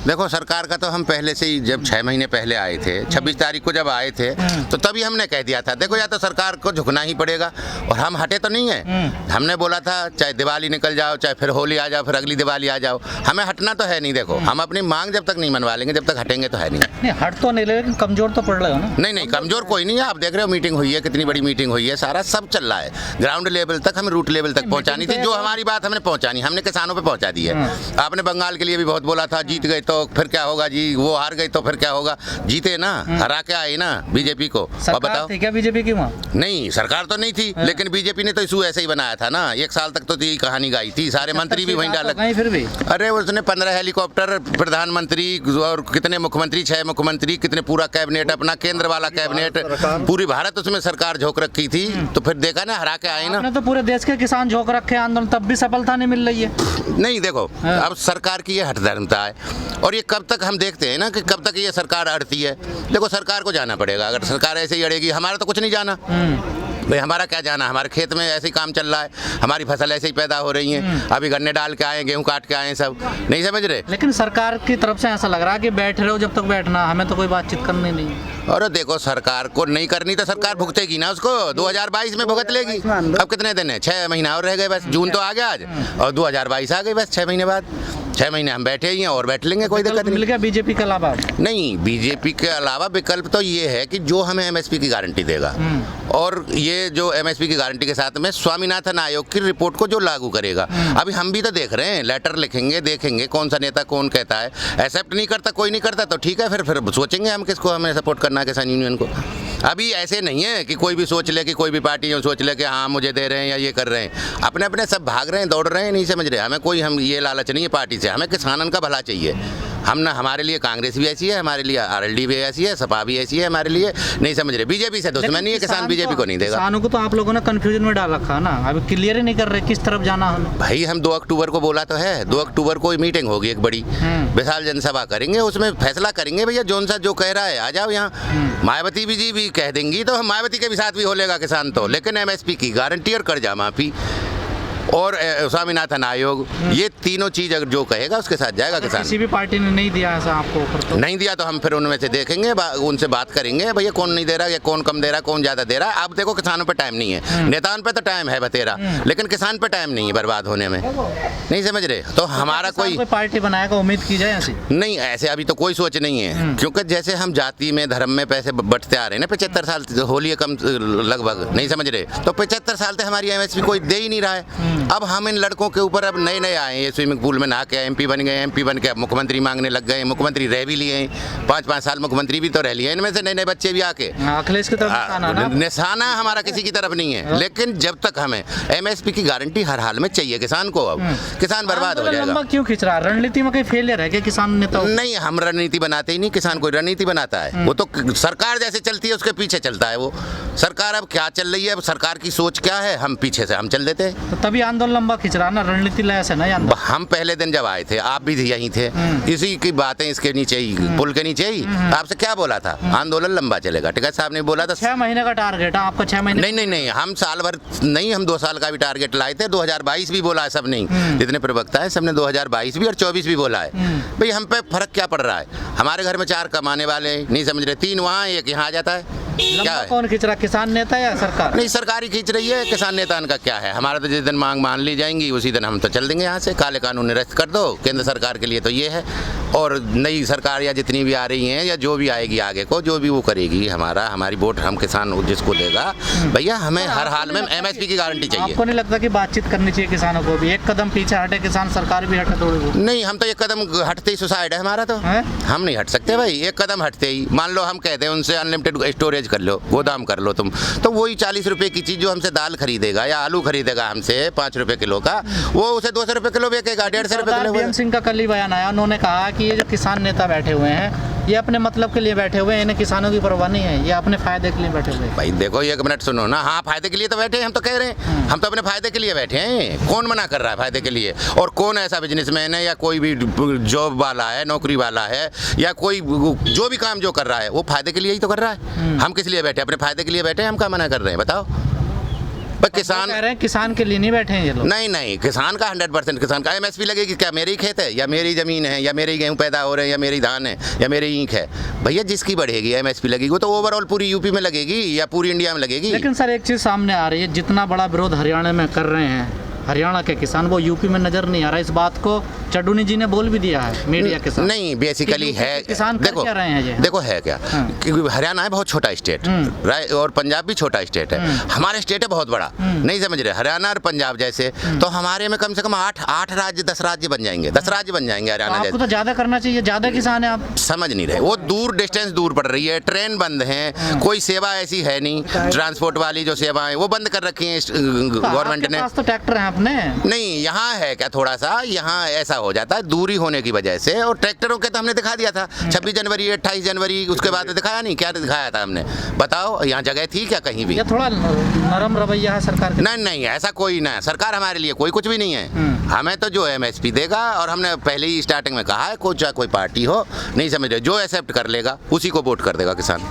देखो सरकार का तो हम पहले से ही जब 6 महीने पहले आए थे, 26 तारीख को जब आए थे तो तभी हमने कह दिया था देखो या तो सरकार को झुकना ही पड़ेगा, और हम हटे तो नहीं है। हमने बोला था चाहे दिवाली निकल जाओ, चाहे फिर होली आ जाओ, फिर अगली दिवाली आ जाओ, हमें हटना तो है नहीं। देखो हम अपनी मांग जब तक नहीं मनवा लेंगे, जब तक हटेंगे तो है नहीं। हट तो नहीं, लेकिन कमजोर तो पड़ रहे हो ना। नहीं कमजोर कोई नहीं है। आप देख रहे हो मीटिंग हुई है, कितनी बड़ी मीटिंग हुई है, सारा सब चल रहा है। ग्राउंड लेवल तक हमें रूट लेवल तक पहुंचानी थी, जो हमारी बात हमने पहुंचानी, हमने किसानों पे पहुंचा दी है। आपने बंगाल के लिए भी बहुत बोला था, जीत गए तो फिर क्या होगा जी, वो हार गए तो फिर क्या होगा। जीते ना, हरा के आए ना बीजेपी को। और बताओ क्या बीजेपी की वहाँ? नहीं सरकार तो नहीं थी, लेकिन बीजेपी ने तो इशू ऐसे ही बनाया था ना। 1 साल तक तो यही कहानी गाई थी, सारे मंत्री भी वहीं डाल। फिर भी अरे उसने 15 हेलीकॉप्टर, प्रधानमंत्री और कितने मुख्यमंत्री, 6 मुख्यमंत्री, कितने पूरा कैबिनेट, अपना केंद्र वाला कैबिनेट, पूरी भारत उसमें सरकार झोंक रखी थी। तो फिर देखा ना, हरा के आए ना। तो पूरे देश के किसान झोंक रखे आंदोलन, तब भी सफलता नहीं मिल रही है। नहीं देखो अब सरकार की ये हठधर्मता है, और ये कब तक हम देखते हैं ना कि कब तक ये सरकार अड़ती है। देखो सरकार को जाना पड़ेगा, अगर सरकार ऐसे ही अड़ेगी, हमारा तो कुछ नहीं जाना भाई। हमारा क्या जाना, हमारे खेत में ऐसे ही काम चल रहा है, हमारी फसल ऐसे ही पैदा हो रही है। अभी गन्ने डाल के आए, गेहूं काट के आए, सब नहीं समझ रहे। लेकिन सरकार की तरफ से ऐसा लग रहा है कि बैठ रहे हो जब तक बैठना, हमें तो कोई बातचीत करनी नहीं। और देखो सरकार को नहीं करनी तो सरकार भुगतेगी ना उसको, 2022 में भुगत लेगी। अब कितने दिन है, 6 महीना और रह गए बस। जून तो आ गया आज, और 2022 आ गई बस 6 महीने बाद। 6 महीने हम बैठे ही हैं और बैठ लेंगे, कोई दिक्कत नहीं। मिल गया बीजेपी के अलावा? नहीं, बीजेपी के अलावा विकल्प तो ये है कि जो हमें एमएसपी की गारंटी देगा, और ये जो एमएसपी की गारंटी के साथ में स्वामीनाथन आयोग की रिपोर्ट को जो लागू करेगा। अभी हम भी तो देख रहे हैं, लेटर लिखेंगे, देखेंगे कौन सा नेता कौन कहता है। एक्सेप्ट नहीं करता, कोई नहीं करता तो ठीक है, फिर सोचेंगे हम किसको हमें सपोर्ट करना है, किसान यूनियन को। अभी ऐसे नहीं है कि कोई भी सोच ले, कि कोई भी पार्टी सोच ले कि हाँ मुझे दे रहे हैं या ये कर रहे हैं। अपने अपने सब भाग रहे हैं, दौड़ रहे हैं, नहीं समझ रहे। हमें कोई हम ये लालच नहीं है पार्टी से, हमें किसानन का भला चाहिए। हम ना, हमारे लिए कांग्रेस भी ऐसी है, हमारे लिए आरएलडी भी ऐसी है, सपा भी ऐसी है हमारे लिए, नहीं समझ रहे। बीजेपी से दुश्मनी है, किसान बीजेपी को नहीं देगा। किसानों को तो आप लोगों ने कंफ्यूजन में डाल रखा है ना, अभी क्लियर ही नहीं कर रहे किस तरफ जाना हमें। भाई हम 2 अक्टूबर को बोला तो है, 2 अक्टूबर को मीटिंग होगी एक बड़ी, विशाल जनसभा करेंगे, उसमें फैसला करेंगे भैया। जौन सा जो कह रहा है आ जाओ यहाँ। मायावती भी जी भी कह देंगी तो हम मायावती के भी साथ भी हो लेगा किसान तो, लेकिन एमएसपी की गारंटी और कर्जा माफी और स्वामीनाथन आयोग, ये तीनों चीज अगर जो कहेगा उसके साथ जाएगा किसान। किसी भी पार्टी ने नहीं दिया ऐसा आपको ऑफर? तो नहीं दिया तो हम फिर उनमें से देखेंगे, उनसे बात करेंगे भैया कौन नहीं दे रहा या कौन कम दे रहा, कौन ज्यादा दे रहा है। अब देखो किसानों पे टाइम नहीं है, नेताओं पे तो टाइम है बतेरा, लेकिन किसान पे टाइम नहीं है बर्बाद होने में, नहीं समझ रहे। तो हमारा कोई पार्टी बनाएगा, उम्मीद की जाए ऐसी? नहीं, ऐसे अभी तो कोई सोच नहीं है, क्योंकि जैसे हम जाति में धर्म में पैसे बंटते आ रहे हैं ना 75 साल, होली है कम लगभग, नहीं समझ रहे। तो 75 साल से हमारी एमएसपी कोई दे ही नहीं रहा है। अब हम इन लड़कों के ऊपर अब नए नए आए हैं, स्विमिंग पूल में नहा के एमपी बन गए, एमपी बन के अब मुख्यमंत्री मांगने लग गए, मुख्यमंत्री रह भी लिए हैं, 5-5 साल मुख्यमंत्री भी तो रह लिए। इनमें से नए नए बच्चे भी आके अखिलेश की तरफ निशाना हमारा किसी की तरफ नहीं है, लेकिन जब तक हमें एमएसपी की गारंटी हर हाल में चाहिए किसान को। अब किसान बर्बाद हो जाएगा। क्यों खिंच रहा है? रणनीति में कोई फेलियर है क्या किसान नेता? नहीं, हम रणनीति बनाते ही नहीं, किसान कोई रणनीति बनाता है। वो तो सरकार जैसे चलती है उसके पीछे चलता है वो। सरकार अब क्या चल रही है, अब सरकार की सोच क्या है, हम पीछे से हम चल देते हैं। तो तभी आंदोलन लंबा खिंच रहा ना, रणनीति ऐसे ना। हम पहले दिन जब आए थे, आप भी यहीं थे, इसी की बातें इसके नीचे ही, पुल के नीचे ही आपसे क्या बोला था, आंदोलन लंबा चलेगा। टिकैत साहब ने बोला था 6 महीने का टारगेट है आपका। 6 महीने? नहीं, हम साल भर नहीं, हम 2 साल का भी टारगेट लाए थे। 2022 भी बोला है सब, नहीं जितने प्रवक्ता है सबने 2022 भी और 24 भी बोला है। भाई हम पे फर्क क्या पड़ रहा है? हमारे घर में 4 कमाने वाले, नहीं समझ रहे, 3 वहाँ 1 यहाँ आ जाता है। क्या है? कौन खींच रहा, किसान नेता या सरकार? नहीं, सरकार ही खींच रही है, किसान नेता का क्या है। हमारा तो जिस दिन मांग मान ली जाएंगी उसी दिन हम तो चल देंगे यहाँ से। काले कानून निरस्त कर दो, केंद्र सरकार के लिए तो ये है, और नई सरकार या जितनी भी आ रही हैं या जो भी आएगी आगे को, जो भी वो करेगी, हमारी वोट हम किसान जिसको देगा भैया, हमें हर हाल में एमएसपी की गारंटी चाहिए। आपको नहीं लगता कि बातचीत करनी चाहिए किसानों को भी? एक कदम पीछे हटे किसान, सरकार भी हटे थोड़ी बहुत? नहीं, हम तो एक कदम हटते ही सुसाइड है हमारा, तो हम नहीं हट सकते भाई। एक कदम हटते ही, मान लो हम कहते हैं उनसे अनलिमिटेड स्टोरेज कर लो, गोदाम कर लो तुम, तो वही 40 रुपए की चीज जो हमसे दाल खरीदेगा या आलू खरीदेगा हमसे 5 रुपए किलो का, वो उसे 200 रुपए किलो बेचेगा, 150 रुपए किलो। बीएम सिंह का कल ही बयान आया, उन्होंने कहा कि ये जो किसान नेता बैठे हुए हैं ये अपने मतलब के लिए बैठे हुए हैं, इन्हें किसानों की परवाह नहीं है, ये अपने फायदे के लिए बैठे हुए हैं। भाई देखो 1 मिनट सुनो ना, हाँ फायदे के लिए तो बैठे हैं, हम तो कह रहे हैं हम तो अपने फायदे के लिए बैठे हैं। कौन मना कर रहा है फायदे के लिए? और कौन ऐसा बिजनेसमैन है या कोई भी जॉब वाला है, नौकरी वाला है, या कोई जो भी काम जो कर रहा है वो फायदे के लिए ही तो कर रहा है। हम किस लिए बैठे? अपने फायदे के लिए बैठे हैं, हम क्या मना कर रहे हैं बताओ? किसान कह रहे हैं किसान के लिए नहीं बैठे हैं ये लोग। नहीं नहीं, किसान का 100% किसान का एमएसपी लगेगी। क्या मेरी खेत है या मेरी ज़मीन है या मेरी गेहूं पैदा हो रहे हैं या मेरी धान है या मेरी ईंख है, भैया जिसकी बढ़ेगी एमएसपी लगेगी। वो तो ओवरऑल पूरी यूपी में लगेगी या पूरी इंडिया में लगेगी। लेकिन सर एक चीज़ सामने आ रही है, जितना बड़ा विरोध हरियाणा में कर रहे हैं हरियाणा के किसान, वो यूपी में नजर नहीं आ रहा। इस बात को चड्डूनी जी ने बोल भी दिया है मीडिया के साथ। नहीं, बेसिकली है किसान कर क्या रहे हैं ये? देखो है क्या, क्योंकि हरियाणा है बहुत छोटा स्टेट, राइट, और पंजाब भी छोटा स्टेट है। हमारे स्टेट है बहुत बड़ा, नहीं समझ रहे, हरियाणा और पंजाब जैसे। तो हमारे में कम से कम 8 राज्य 10 राज्य बन जाएंगे, 10 राज्य बन जाएंगे हरियाणा आपको तो ज्यादा करना चाहिए, ज्यादा किसान है आप समझ नहीं रहे। वो दूर डिस्टेंस दूर पड़ रही है, ट्रेन बंद है, कोई सेवा ऐसी है नहीं, ट्रांसपोर्ट वाली जो सेवाएं वो बंद कर रखी है गवर्नमेंट ने। तो ट्रैक्टर है अपने नहीं, यहाँ है क्या, थोड़ा सा यहाँ ऐसा हो जाता है दूरी होने की वजह से। और ट्रैक्टरों के तो हमने दिखा दिया था 26 जनवरी 28 जनवरी, उसके बाद दिखाया नहीं, क्या दिखाया था हमने, बताओ यहाँ जगह थी क्या कहीं भी? ये थोड़ा नरम रवैया है सरकार का। नहीं नहीं, ऐसा कोई ना, सरकार हमारे लिए कोई कुछ भी नहीं है। हमें तो जो एमएसपी देगा, और हमने पहले ही स्टार्टिंग में कहा है, कोई पार्टी हो, नहीं समझ रहे, जो एक्सेप्ट कर लेगा उसी को वोट कर देगा किसान।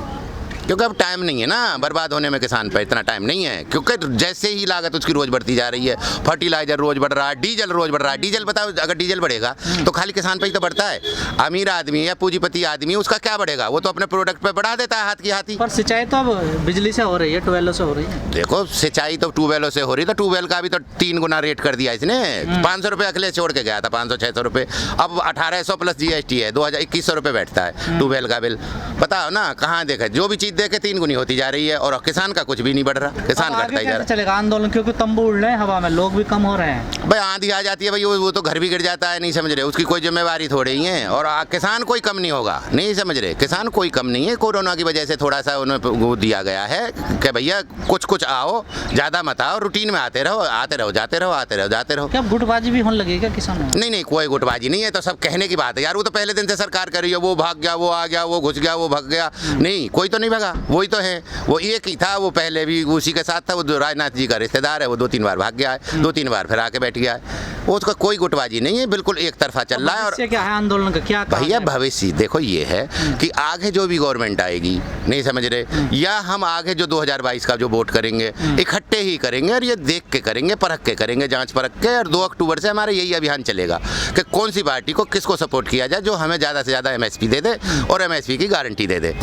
क्योंकि अब टाइम नहीं है ना, बर्बाद होने में किसान पे इतना टाइम नहीं है। क्योंकि जैसे ही लागत उसकी रोज बढ़ती जा रही है, फर्टिलाइजर रोज बढ़ रहा है, डीजल रोज बढ़ रहा है। डीजल बताओ, अगर डीजल बढ़ेगा तो खाली किसान पे ही तो बढ़ता है। अमीर आदमी या पूंजीपति आदमी उसका क्या बढ़ेगा, वो तो अपने प्रोडक्ट पे बढ़ा देता है हाथ की हाथी। पर सिंचाई तो अब बिजली से हो रही है, ट्यूबवेलों से हो रही है। देखो सिंचाई तो ट्यूबवेलों से हो रही, तो ट्यूबवेल का भी तो 3 गुना रेट कर दिया इसने। 500 रुपये अखिलेश छोड़ के गया था, 500-600 रुपये, अब 1800 प्लस जीएसटी है, 2100 रुपये बैठता है ट्यूबवेल का बिल। बताओ ना, कहाँ देखे, जो भी चीज़ देखे 3 गुनी होती जा रही है, और किसान का कुछ भी नहीं बढ़ रहा, किसान घटता ही जा रहा है। चलेगा आंदोलन, क्योंकि तंबू उड़ रहे हैं हवा में, लोग भी कम हो रहे हैं। भाई आंधी आ जाती है भाई, वो तो घर भी गिर जाता है, नहीं समझ रहे, उसकी कोई जिम्मेवारी थोड़ी ही है। और किसान कोई कम नहीं होगा, नहीं समझ रहे, किसान कोई कम नहीं है। कोरोना की वजह से थोड़ा सा उन्हें वो दिया गया है कि भैया कुछ आओ, ज़्यादा मत आओ, रूटीन में आते रहो, आते रहो, जाते रहो, आते रहो, जाते रहो। क्या गुटबाजी भी होने लगेगा किसानों? नहीं, कोई गुटबाजी नहीं है, तो सब कहने की बात है यार। वो तो पहले दिन से सरकार कर रही है, वो भाग गया, वो आ गया, वो घुस गया, वो भाग गया, नहीं, कोई तो नहीं भागा, वही तो है। वो एक ही था, वो पहले भी उसी के साथ था, वो जो राजनाथ जी का रिश्तेदार है, वो 2-3 बार भाग गया है, 2-3 बार फिर आके बैठ गया है। वो उसका कोई गुटबाजी नहीं है, बिल्कुल एक तरफा चल रहा है। और क्या है आंदोलन का, क्या भैया भविष्य देखो ये है कि आगे जो भी गवर्नमेंट आएगी, नहीं समझ रहे, या हम आगे जो 2022 का जो वोट करेंगे इकट्ठे ही करेंगे, और ये देख के करेंगे, परख के करेंगे, जांच परख के। और 2 अक्टूबर से हमारा यही अभियान चलेगा कि कौन सी पार्टी को किसको सपोर्ट किया जाए, जो हमें ज़्यादा से ज़्यादा एमएसपी दे दे और एमएसपी की गारंटी दे दे।